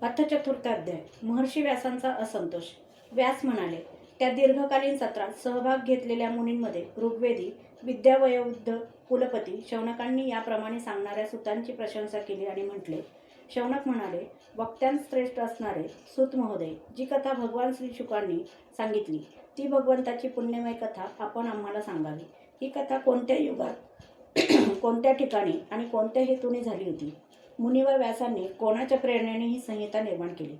अथ चतुर्थाध्याय. महर्षी व्यासांचा असंतोष. व्यास म्हणाले, त्या दीर्घकालीन सत्रात सहभाग घेतलेल्या मुनींमध्ये ऋग्वेदी विद्यावयोवृद्ध कुलपती शौनकांनी याप्रमाणे सांगणाऱ्या सुतांची प्रशंसा केली आणि म्हटले. शौनक म्हणाले, वक्त्यांत श्रेष्ठ असणारे सूत महोदय, जी कथा भगवान श्री शुकांनी सांगितली ती भगवंताची पुण्यमय कथा आपण आम्हाला सांगावी. ही कथा कोणत्या युगात कोणत्या ठिकाणी आणि कोणत्या हेतूने झाली होती? मुनिवर व्यासांनी कोणाच्या प्रेरणेने ही संहिता निर्माण केली?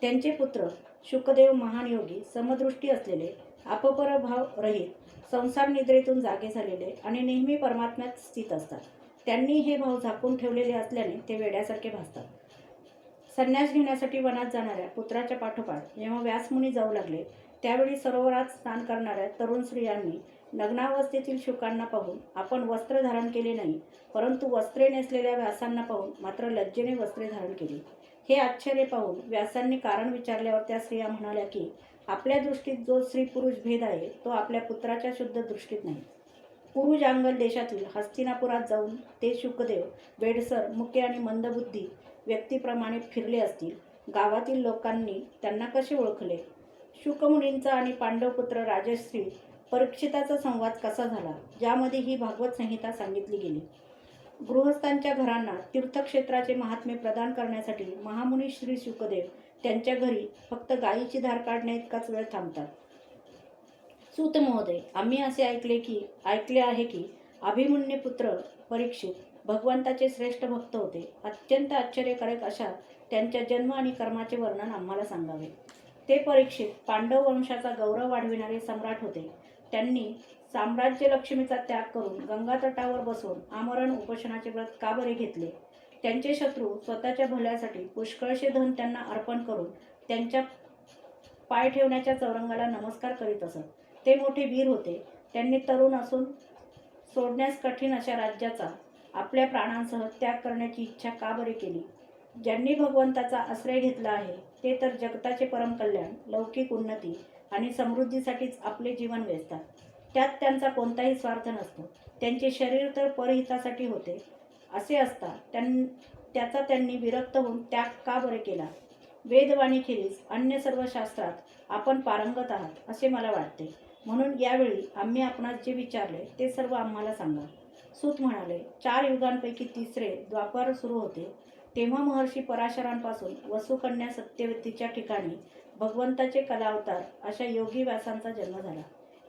त्यांचे पुत्र शुकदेव महान योगी, समदृष्टी असलेले, अपपर भाव रहित, संसार निद्रेतून जागे झालेले आणि नेहमी परमात्म्यात स्थित असतात. त्यांनी हे भाव झाकून ठेवलेले असल्याने ते वेड्यासारखे भासतात. संन्यास घेण्यासाठी वनात जाणाऱ्या पुत्राच्या पाठोपाठ जेव्हा व्यासमुनी जाऊ लागले, त्यावेळी सरोवरात स्नान करणाऱ्या तरुण स्त्रियांनी नग्नावस्थेतील शुकांना पाहून आपण वस्त्र धारण केले नाही, परंतु वस्त्रे नेसलेल्या व्यासांना पाहून मात्र लज्जेने वस्त्रे धारण केली. हे आश्चर्य पाहून व्यासांनी कारण विचारल्यावर त्या स्त्रिया म्हणाल्या की आपल्या दृष्टीत जो स्त्री पुरुष भेद आहे तो आपल्या पुत्राच्या शुद्ध दृष्टीत नाही. पुरुजांगल देशातील हस्तिनापुरात जाऊन ते शुकदेव वेडसर, मुके आणि मंदबुद्धी व्यक्तीप्रमाणे फिरले असतील. गावातील लोकांनी त्यांना कसे ओळखले? शुकमुनींचा आणि पांडवपुत्र राजश्री परीक्षिताचा संवाद कसा झाला, ज्यामध्ये ही भागवत संहिता सांगितली गेली. गृहस्थांच्या घरांना तीर्थक्षेत्राचे महात्म्य प्रदान करण्यासाठी महामुनी श्री शुकदेव त्यांच्या घरी फक्त गायीची धार काढण्या इतकाच वेळ थांबतात. सूत महोदय, आम्ही असे ऐकले आहे की अभिमन्यू पुत्र परीक्षित भगवंताचे श्रेष्ठ भक्त होते. अत्यंत आश्चर्यकारक अशा त्यांच्या जन्म आणि कर्माचे वर्णन आम्हाला सांगावे. ते परीक्षित पांडव वंशाचा गौरव वाढविणारे सम्राट होते. त्यांनी साम्राज्यलक्ष्मीचा त्याग करून गंगा तटावर बसून आमरण उपोषणाचे व्रत का बरे घेतले? त्यांचे शत्रू स्वतःच्या भल्यासाठी पुष्कळशे धन त्यांना अर्पण करून त्यांच्या पाय ठेवण्याच्या चौरंगाला नमस्कार करीत असत. ते मोठे वीर होते. त्यांनी तरुण असून सोडण्यास कठीण अशा राज्याचा आपल्या प्राणांसह त्याग करण्याची इच्छा का बरे केली? ज्यांनी भगवंताचा आश्रय घेतला आहे ते तर जगताचे परमकल्याण, लौकिक उन्नती आणि समृद्धीसाठीच आपले जीवन वेचतात. त्यात त्यांचा कोणताही स्वार्थ नसतो. त्यांचे शरीर तर परहितासाठी होते. असे असता त्याचा त्यांनी विरक्त होऊन त्याग का बरे केला? वेदवाणीखेरीज अन्य सर्व शास्त्रात आपण पारंगत आहात असे मला वाटते. म्हणून यावेळी आम्ही आपणास जे विचारले ते सर्व आम्हाला सांगा. सूत म्हणाले, 4 युगांपैकी तिसरे द्वापर सुरू होते. तेव्हा महर्षी पराशरांपासून वसुकन्या सत्यवतीच्या ठिकाणी भगवंताचे कलावतार अशा योगी व्यासांचा जन्म झाला.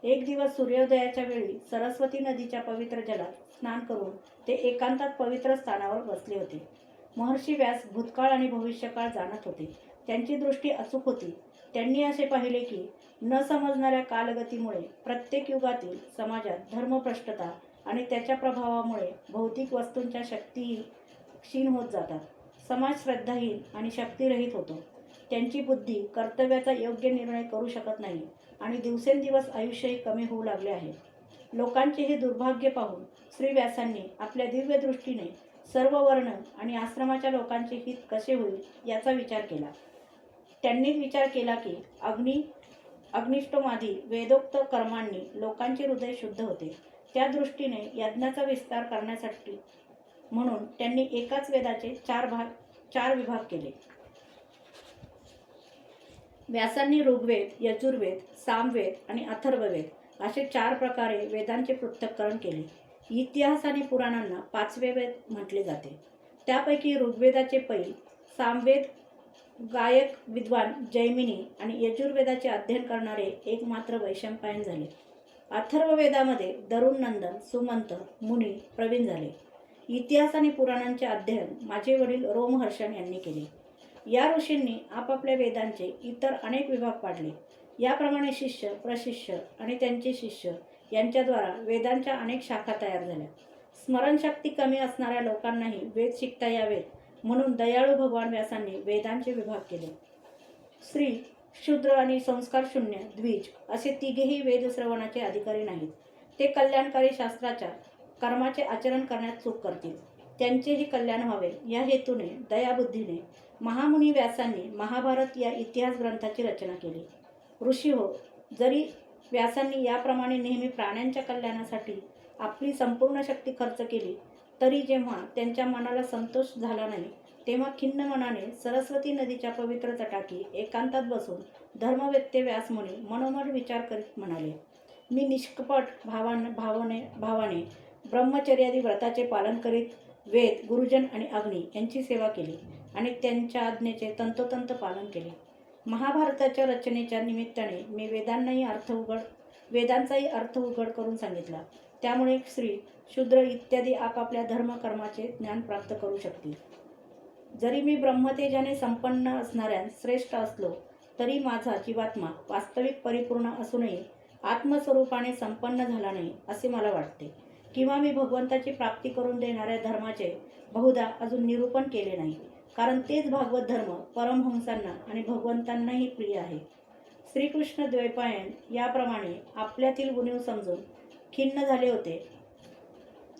एक दिवस सूर्योदयाच्या वेळी सरस्वती नदीच्या पवित्र जलात स्नान करून ते एकांतात पवित्र स्थानावर बसले होते. महर्षी व्यास भूतकाळ आणि भविष्यकाळ जाणत होते. त्यांची दृष्टी अचूक होती. त्यांनी असे पाहिले की न समजणाऱ्या कालगतीमुळे प्रत्येक युगातील समाजात धर्मभ्रष्टता आणि त्याच्या प्रभावामुळे भौतिक वस्तूंच्या शक्तीही क्षीण होत जातात. समाज श्रद्धाहीन आणि शक्तिरहित होतो. त्यांची बुद्धी कर्तव्याचा योग्य निर्णय करू शकत नाही आणि दिवसेंदिवस आयुष्यही कमी होऊ लागले आहे. लोकांचे हे दुर्भाग्य पाहून श्री व्यासांनी आपल्या दिव्य दृष्टीने सर्व वर्ण आणि आश्रमाच्या लोकांचे हित कसे होईल याचा विचार केला. त्यांनी विचार केला की अग्निष्टोमादी वेदोक्त कर्मांनी लोकांचे हृदय शुद्ध होते. त्या दृष्टीने यज्ञाचा विस्तार करण्यासाठी म्हणून त्यांनी एकाच वेदाचे 4 विभाग केले. व्यासांनी ऋग्वेद, यजुर्वेद, सामवेद आणि अथर्ववेद असे 4 प्रकारे वेदांचे पृथक्करण केले. इतिहास आणि पुराणांना 5वे वेद म्हटले जाते. त्यापैकी ऋग्वेदाचे पैल, सामवेद गायक विद्वान जैमिनी आणि यजुर्वेदाचे अध्ययन करणारे एकमात्र वैशंपायन झाले. अथर्ववेदामध्ये दरुण नंदन, सुमंत मुनी प्रवीण झाले. इतिहास आणि पुराणांचे अध्ययन माझे वडील रोमहर्षण यांनी केले. या ऋषींनी आपापल्या वेदांचे इतर अनेक विभाग पाडले. याप्रमाणे शिष्य, प्रशिष्य आणि त्यांचे शिष्य यांच्याद्वारा वेदांच्या अनेक शाखा तयार झाल्या. स्मरणशक्ती कमी असणाऱ्या लोकांनाही वेद शिकता यावेत म्हणून दयाळू भगवान व्यासांनी वेदांचे विभाग केले. स्त्री, शूद्र आणि संस्कारशून्य द्विज असे तिघेही वेदश्रवणाचे अधिकारी नाहीत. ते कल्याणकारी शास्त्राच्या कर्माचे आचरण करण्यात चूक करतील. त्यांचेही कल्याण व्हावे या हेतूने दयाबुद्धीने महामुनी व्यासांनी महाभारत या इतिहास ग्रंथाची रचना केली. ऋषी हो, जरी व्यासांनी याप्रमाणे नेहमी प्राण्यांच्या कल्याणासाठी आपली संपूर्ण शक्ती खर्च केली, तरी जेव्हा त्यांच्या मनाला संतोष झाला नाही तेव्हा खिन्न मनाने सरस्वती नदीच्या पवित्र तटाकी एकांतात बसून धर्मवेत्ते व्यासमुनी मनोमन विचार करीत म्हणाले, मी निष्कपट भावाने ब्रह्मचर्यादी व्रताचे पालन करीत वेद, गुरुजन आणि अग्नी यांची सेवा केली आणि त्यांच्या आज्ञेचे तंतोतंत पालन केले. महाभारताच्या रचनेच्या निमित्ताने मी वेदांचाही अर्थ उघड करून सांगितला. त्यामुळे स्त्री, शूद्र इत्यादी आपापल्या धर्मकर्माचे ज्ञान प्राप्त करू शकतील. जरी मी ब्रह्मतेजाने संपन्न असणाऱ्या श्रेष्ठ असलो तरी माझा जीवात्मा वास्तविक परिपूर्ण असूनही आत्मस्वरूपाने संपन्न झाला नाही असे मला वाटते, किंवा मी भगवंताची प्राप्ती करून देणाऱ्या धर्माचे बहुधा अजून निरूपण केले नाही, कारण तेच भागवत धर्म परमहंसांना आणि भगवंतांनाही प्रिय आहे. श्रीकृष्ण द्वैपायन याप्रमाणे आपल्यातील उणीव समजून खिन्न झाले होते.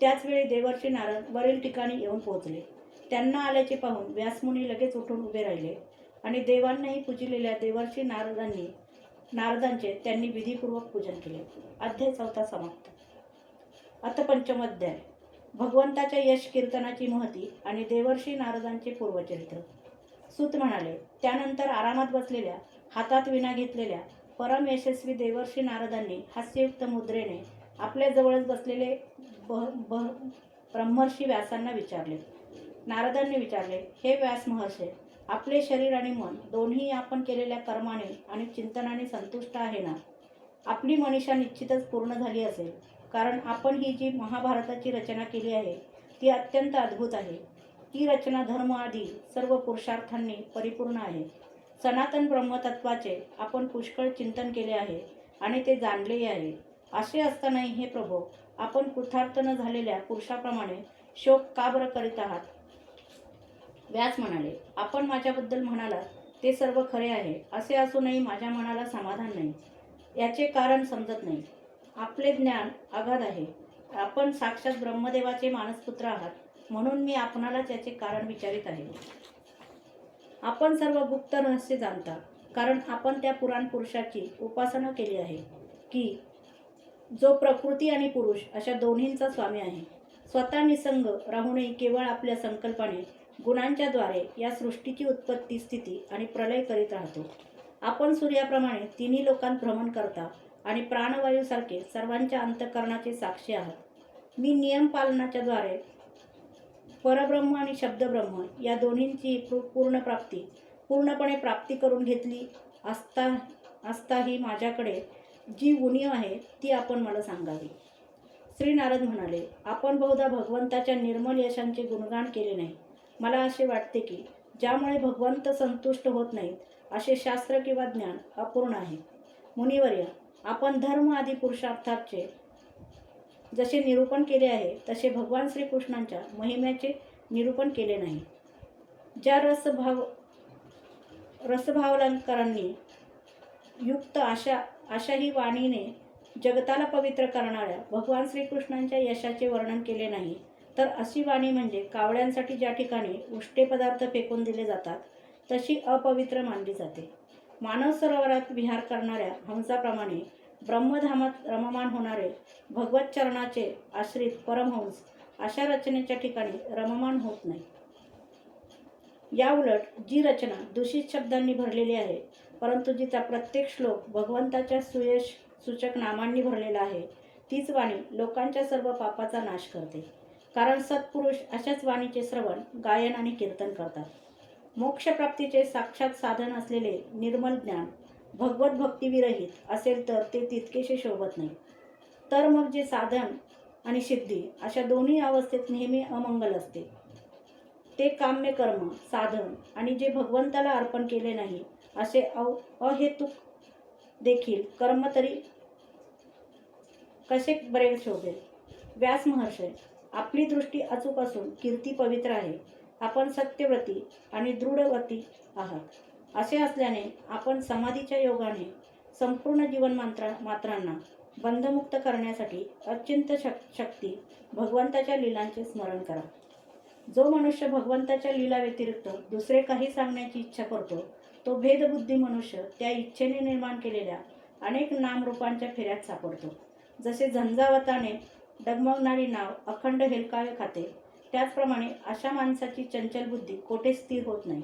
त्याचवेळी देवर्षी नारद वरील ठिकाणी येऊन पोहोचले. त्यांना आल्याचे पाहून व्यासमुनी लगेच उठून उभे राहिले आणि देवांनाही पूजिलेल्या देवर्षी नारदांचे त्यांनी विधीपूर्वक पूजन केले. अध्याय 4 समाप्त. अथ पंचम अध्याय. भगवंताच्या यश कीर्तनाची महती आणि देवर्षी नारदांचे पूर्वचरित्र. सूत म्हणाले, त्यानंतर आरामात बसलेल्या, हातात विणा घेतलेल्या परम यशस्वी देवर्षी नारदांनी हास्ययुक्त मुद्रेने आपल्या जवळच बसलेले ब्रह्मर्षी व्यासांना विचारले. नारदांनी विचारले, हे व्यास महर्षे, आपले शरीर आणि मन दोन्ही आपण केलेल्या कर्माने आणि चिंतनाने संतुष्ट आहे ना? आपली मनीषा निश्चितच पूर्ण झाली असेल, कारण आपण ही जी महाभारताची रचना केली आहे ती अत्यंत अद्भुत आहे. ती रचना धर्म आदी सर्व पुरुषार्थांनी परिपूर्ण आहे. सनातन ब्रह्मतत्वाचे आपण पुष्कळ चिंतन केले आहे आणि ते जाणलेही आहे. असे असतानाही हे प्रभो, आपण कृतार्थ न झालेल्या पुरुषाप्रमाणे शोक का बरं करीत आहात? व्यास म्हणाले, आपण माझ्याबद्दल म्हणालात ते सर्व खरे आहे. असे असूनही माझ्या मनाला समाधान नाही. याचे कारण समजत नाही. आपले ज्ञान अगाध आहे. आपण साक्षात ब्रह्मदेवाचे मानसपुत्र आहात, म्हणून मी आपणालाच याचे कारण विचारित आहे. आपण सर्व गुप्त रहस्य जाणता, कारण आपण त्या पुराण पुरुषाची उपासना केली आहे की जो प्रकृती आणि पुरुष अशा दोन्हींचा स्वामी आहे. स्वतः निसंग राहूनही केवळ आपल्या संकल्पाने गुणांच्या द्वारे या सृष्टीची उत्पत्ती, स्थिती आणि प्रलय करीत राहतो. आपण सूर्याप्रमाणे तिन्ही लोकांत भ्रमण करता आणि प्राणवायूसारखे सर्वांच्या अंतःकरणाचे साक्षी आहात. मी नियम पालनाच्या द्वारे परब्रह्म आणि शब्दब्रह्म या दोन्हींची पूर्णपणे प्राप्ती करून घेतली असताही माझ्याकडे जी उणीव आहे ती आपण मला सांगावी. श्री नारद म्हणाले, आपण बहुधा भगवंताच्या निर्मल यशांचे गुणगान केले नाही. मला असे वाटते की ज्यामुळे भगवंत संतुष्ट होत नाहीत असे शास्त्र किंवा ज्ञान अपूर्ण आहे. मुनिवर्य, आपण धर्म आदी पुरुषार्थाचे जसे निरूपण केले आहे तसे भगवान श्रीकृष्णांच्या महिम्याचे निरूपण केले नाही. ज्या रसभावालंकारांनी युक्त अशाही वाणीने जगताला पवित्र करणाऱ्या भगवान श्रीकृष्णांच्या यशाचे वर्णन केले नाही, तर अशी वाणी म्हणजे कावळ्यांसाठी ज्या ठिकाणी उष्टे पदार्थ फेकून दिले जातात तशी अपवित्र मानली जाते. मानव सरोवरात विहार करणाऱ्या हंसाप्रमाणे ब्रह्मधामात रममाण होणारे भगवत चरणाचे आश्रित परमहंस अशा रचनेच्या ठिकाणी रममाण होत नाही. याउलट जी रचना दूषित शब्दांनी भरलेली आहे, परंतु जिचा प्रत्येक श्लोक भगवंताच्या सुयश सूचक नामांनी भरलेला आहे, तीच वाणी लोकांच्या सर्व पापाचा नाश करते. कारण सत्पुरुष अशाच वाणीचे श्रवण, गायन आणि कीर्तन करतात. मोक्षप्राप्तीचे साक्षात साधन असलेले निर्मल ज्ञान भगवत भक्तिविरहित असेल तर ते तितकेसे शोभत नाही. तर मग जे साधन आणि सिद्धी अशा दोन्ही अवस्थेत नेहमी अमंगल असते, ते काम्य कर्म, साधन आणि जे भगवंताला अर्पण केले नाही असे अहेतुक देखील कर्म तरी कसे बरे शोभेल? व्यास महर्षे, आपली दृष्टी अचूक असून कीर्ती पवित्र आहे. आपण सत्यव्रती आणि दृढवती आहात. असे असल्याने आपण समाधीच्या योगाने संपूर्ण जीवनमात्रांना बंधमुक्त करण्यासाठी अचिंत्य शक्ती भगवंताच्या लीलांचे स्मरण करा. जो मनुष्य भगवंताच्या लीला व्यतिरिक्त दुसरे काही सांगण्याची इच्छा करतो, तो भेदबुद्धी मनुष्य त्या इच्छेने निर्माण केलेल्या अनेक नामरूपांच्या फेऱ्यात सापडतो. जसे झंझावताने डगमगणारी नाव अखंड हेलकावे खाते, त्याचप्रमाणे अशा माणसाची चंचल बुद्धी कोठेच स्थिर होत नाही.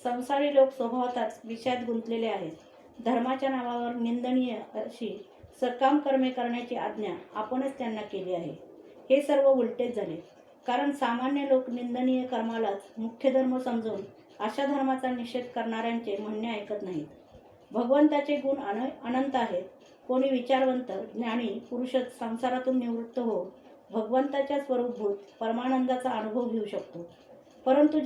संसारी लोक स्वभावतःच विषयात गुंतलेले आहेत. धर्माच्या नावावर निंदनीय अशी सकाम कर्मे करण्याची आज्ञा आपणच त्यांना केली आहे. हे सर्व उलटेच झाले. कारण सामान्य लोक निंदनीय कर्मालाच मुख्य धर्म समजून अशा धर्माचा निषेध करणाऱ्यांचे म्हणणे ऐकत नाहीत. भगवंताचे गुण अनंत आहेत. कोणी विचारवंत ज्ञानी पुरुषच संसारातून निवृत्त होऊन भगवंताच्या स्वरूपभूत परमानंदाचा अनुभव घेऊ शकतो. परंतु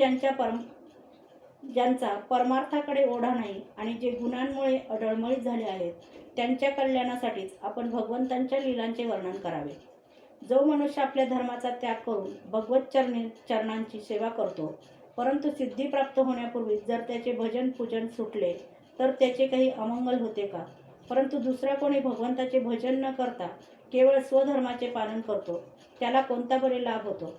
ज्यांचा परमार्थाकडे ओढा नाही आणि जे गुणांमुळे अडळमळीत झाले आहेत, त्यांच्या कल्याणासाठीच आपण भगवंतांच्या लीलांचे वर्णन करावे. जो मनुष्य आपल्या धर्माचा त्याग करून भगवत चरणांची सेवा करतो, परंतु सिद्धी प्राप्त होण्यापूर्वी जर त्याचे भजन पूजन सुटले तर त्याचे काही अमंगल होते का? परंतु दुसरा कोणी भगवंताचे भजन न करता केवळ स्वधर्माचे पालन करतो, त्याला कोणता बरे लाभ होतो?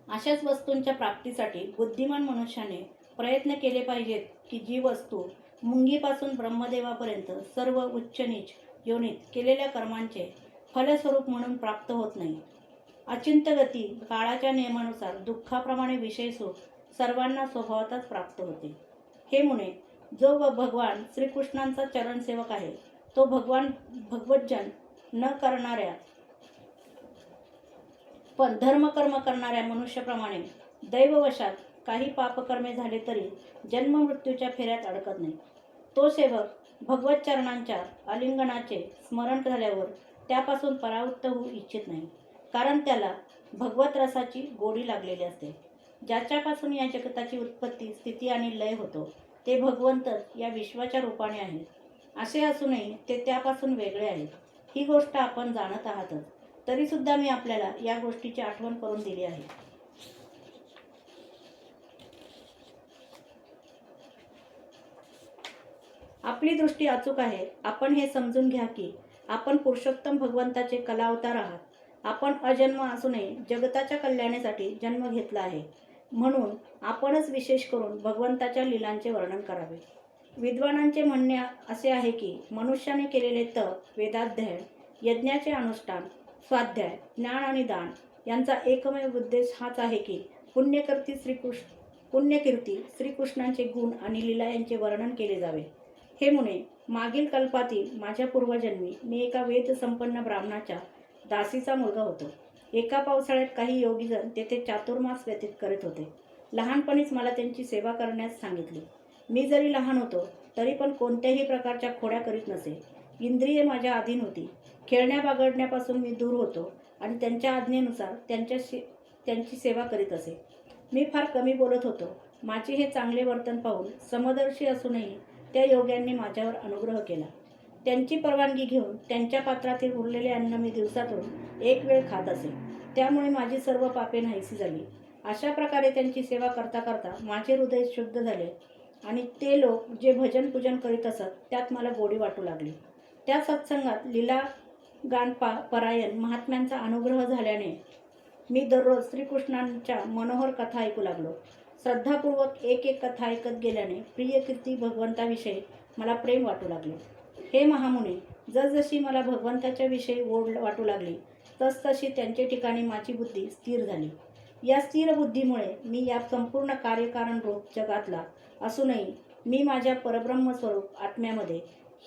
अशाच वस्तूंच्या प्राप्तीसाठी बुद्धिमान मनुष्याने प्रयत्न केले पाहिजेत की जी वस्तू मुंगीपासून ब्रह्मदेवापर्यंत सर्व उच्च नीच योनीत केलेल्या कर्मांचे फलस्वरूप म्हणून प्राप्त होत नाही. अचिंत्य गती काळाच्या नियमानुसार दुःखाप्रमाणे विषय सुख सर्वांना स्वभावतःच प्राप्त होते. हे मुने, जो भगवान श्रीकृष्णांचा चरणसेवक आहे तो भगवज्जन न करणाऱ्या पण धर्मकर्म करणाऱ्या मनुष्याप्रमाणे दैववशात काही पापकर्मे झाले तरी जन्ममृत्यूच्या फेऱ्यात अडकत नाही. तो सेवक भगवत चरणांच्या आलिंगनाचे स्मरण झाल्यावर त्यापासून परावृत्त होऊ इच्छित नाही. कारण त्याला भगवत रसाची गोडी लागलेली असते. ज्याच्यापासून या जगताची उत्पत्ती स्थिती आणि लय होतो ते भगवंतच या विश्वाच्या रूपाने आहेत. असे असूनही ते त्यापासून वेगळे आहेत. ही गोष्ट आपण जाणत आहातच. तरीसुद्धा मी आपल्याला या गोष्टीची आठवण करून दिली आहे. आपली दृष्टी अचूक आहे. आपण हे समजून घ्या की आपण पुरुषोत्तम भगवंताचे कलावतार आहात. आपण अजन्म असूनही जगताच्या कल्याणासाठी जन्म घेतला आहे. म्हणून आपणच विशेष करून भगवंताच्या लीलांचे वर्णन करावे. विद्वानांचे म्हणणे असे आहे की मनुष्याने केलेले तप, वेदाध्ययन, यज्ञाचे अनुष्ठान, स्वाध्याय, ज्ञान आणि दान यांचा एकमेव उद्देश हाच आहे की पुण्यकीर्ती श्रीकृष्णांचे गुण आणि लीला यांचे वर्णन केले जावे. हे मुने, मागील कल्पातील माझ्या पूर्वजन्मी मी एका वेदसंपन्न ब्राह्मणाच्या दासीचा मुलगा होतो. एका पावसाळ्यात काही योगीजन तेथे चातुर्मास व्यतीत करीत होते. लहानपणीच मला त्यांची सेवा करण्यास सांगितली. मी जरी लहान होतो तरी पण कोणत्याही प्रकारच्या खोड्या करीत नसे. इंद्रिये माझ्या अधीन होती. खेळण्या बागडण्यापासून मी दूर होतो आणि त्यांच्या आज्ञेनुसार त्यांची सेवा करीत असे. मी फार कमी बोलत होतो. माझे हे चांगले वर्तन पाहून समदर्शी असूनही त्या योग्यांनी माझ्यावर अनुग्रह केला. त्यांची परवानगी घेऊन त्यांच्या पात्रातील उरलेले अन्न मी दिवसातून एक वेळ खात असे. त्यामुळे माझी सर्व पापे नाहीशी झाली. अशा प्रकारे त्यांची सेवा करता करता माझे हृदय शुद्ध झाले आणि ते लोक जे भजन पूजन करीत असत त्यात मला गोडी वाटू लागली. त्या सत्संगात लीला परायण महात्म्यांचा अनुग्रह झाल्याने मी दररोज श्रीकृष्णांच्या मनोहर कथा ऐकू लागलो. श्रद्धापूर्वक एक एक कथा ऐकत गेल्याने प्रियकीर्ती भगवंताविषयी मला प्रेम वाटू लागले. हे महामुने, जसजशी मला भगवंताच्या विषयी ओढ वाटू लागली तसतशी त्यांच्या ठिकाणी माझी बुद्धी स्थिर झाली. या स्थिर बुद्धीमुळे मी या संपूर्ण कार्यकारण रूप जगातला असूनही मी माझ्या परब्रह्म स्वरूप आत्म्यामध्ये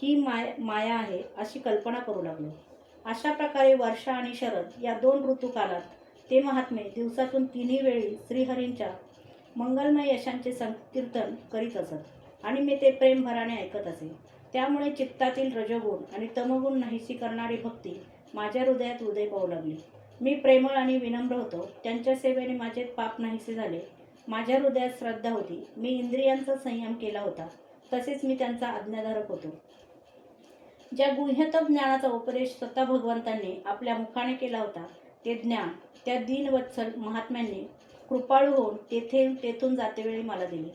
ही माया आहे अशी कल्पना करू लागलो. अशा प्रकारे वर्षा आणि शरद या 2 ऋतुकालात ते महात्मे दिवसातून 3 वेळी श्रीहरींच्या मंगलमय यशांचे संकीर्तन करीत असत आणि मी ते प्रेमभराने ऐकत असे. त्यामुळे चित्तातील रजोगुण आणि तमोगुण नाहीशी करणारी भक्ती माझ्या हृदयात उदय पावू लागली. मी प्रेमळ आणि विनम्र होतो. त्यांच्या सेवेने माझे पाप नाहीसे झाले. माझ्या हृदयात श्रद्धा होती. मी इंद्रियांचा संयम केला होता. तसेच मी त्यांचा आज्ञाधारक होतो. ज्या गुह्यतम ज्ञानाचा उपदेश स्वतः भगवंतांनी आपल्या मुखाने केला होता ते ज्ञान त्या दीनवत्सल महात्म्यांनी कृपाळू होऊन तेथून जातेवेळी मला दिले.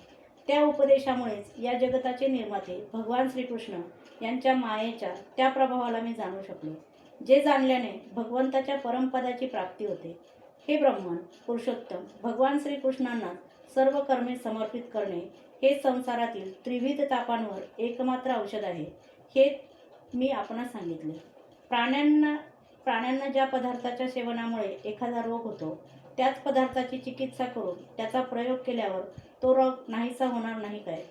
त्या उपदेशामुळेच या जगताचे निर्माते भगवान श्रीकृष्ण यांच्या मायेच्या त्या प्रभावाला मी जाणू शकलो. जे जाणल्याने भगवंताच्या परमपदाची प्राप्ती होते. हे ब्रह्मन पुरुषोत्तम भगवान श्रीकृष्णांना सर्व कर्मे समर्पित करणे हे संसारातील त्रिविध तापांवर एकमात्र औषध आहे. हे मी आपणास सांगितले. प्राण्यांना ज्या पदार्थाच्या सेवनामुळे एखादा रोग होतो त्याच पदार्थाची चिकित्सा करून त्याचा प्रयोग केल्यावर तो रोग नाहीसा होणार नाही काय?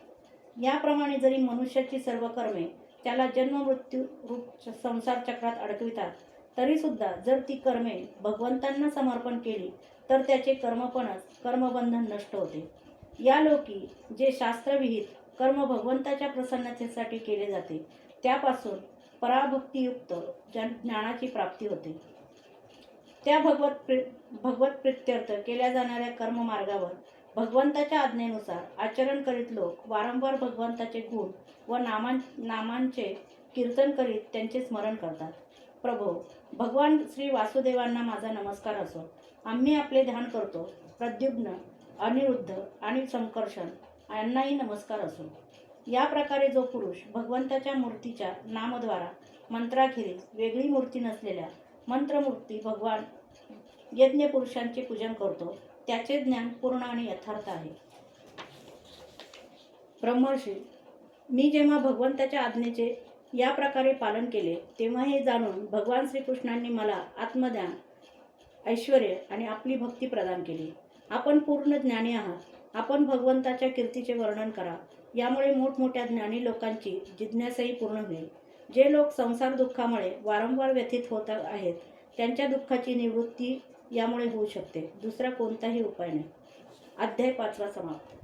याप्रमाणे जरी मनुष्याची सर्व कर्मे त्याला जन्ममृत्यू रूप संसार चक्रात अडकवितात, तरीसुद्धा जर ती कर्मे भगवंतांना समर्पण केली तर त्याचे कर्मपणच कर्मबंधन नष्ट होते. या लोकी जे शास्त्रविहित कर्म भगवंताच्या प्रसन्नतेसाठी केले जाते त्यापासून पराभक्तियुक्त ज्ञानाची प्राप्ती होते. त्या भगवत प्रित्यर्थ केल्या जाणाऱ्या कर्ममार्गावर भगवंताच्या आज्ञेनुसार आचरण करीत लोक वारंवार भगवंताचे गुण व नामांचे कीर्तन करीत त्यांचे स्मरण करतात. प्रभो, भगवान श्री वासुदेवांना माझा नमस्कार असो. आम्ही आपले ध्यान करतो. प्रद्युम्न, अनिरुद्ध आणि संकर्षण यांनाही नमस्कार असो. या प्रकारे जो पुरुष भगवंताच्या मूर्तीच्या नामद्वारा मंत्राखेरीज वेगळी मूर्ती नसलेल्या मंत्रमूर्ती भगवान यज्ञ पुरुषांचे पूजन करतो त्याचे ज्ञान पूर्ण आणि यथार्थ आहे. ब्रह्मर्षी, मी जेव्हा भगवंताच्या आज्ञेचे या प्रकारे पालन केले तेव्हा हे जाणून भगवान श्रीकृष्णांनी मला आत्मज्ञान, ऐश्वर आणि आपली भक्ती प्रदान केली. आपण पूर्ण ज्ञानी आहात. आपण भगवंताच्या कीर्तीचे वर्णन करा. यामुळे मोठमोठ्या ज्ञानी लोकांची जिज्ञासाही पूर्ण होईल. जे लोक संसार दुःखामुळे वारंवार व्यथित होत आहेत त्यांच्या दुःखाची निवृत्ती यामुळे होऊ शकते. दुसरा कोणताही उपाय नाही. अध्याय 5 समाप्त.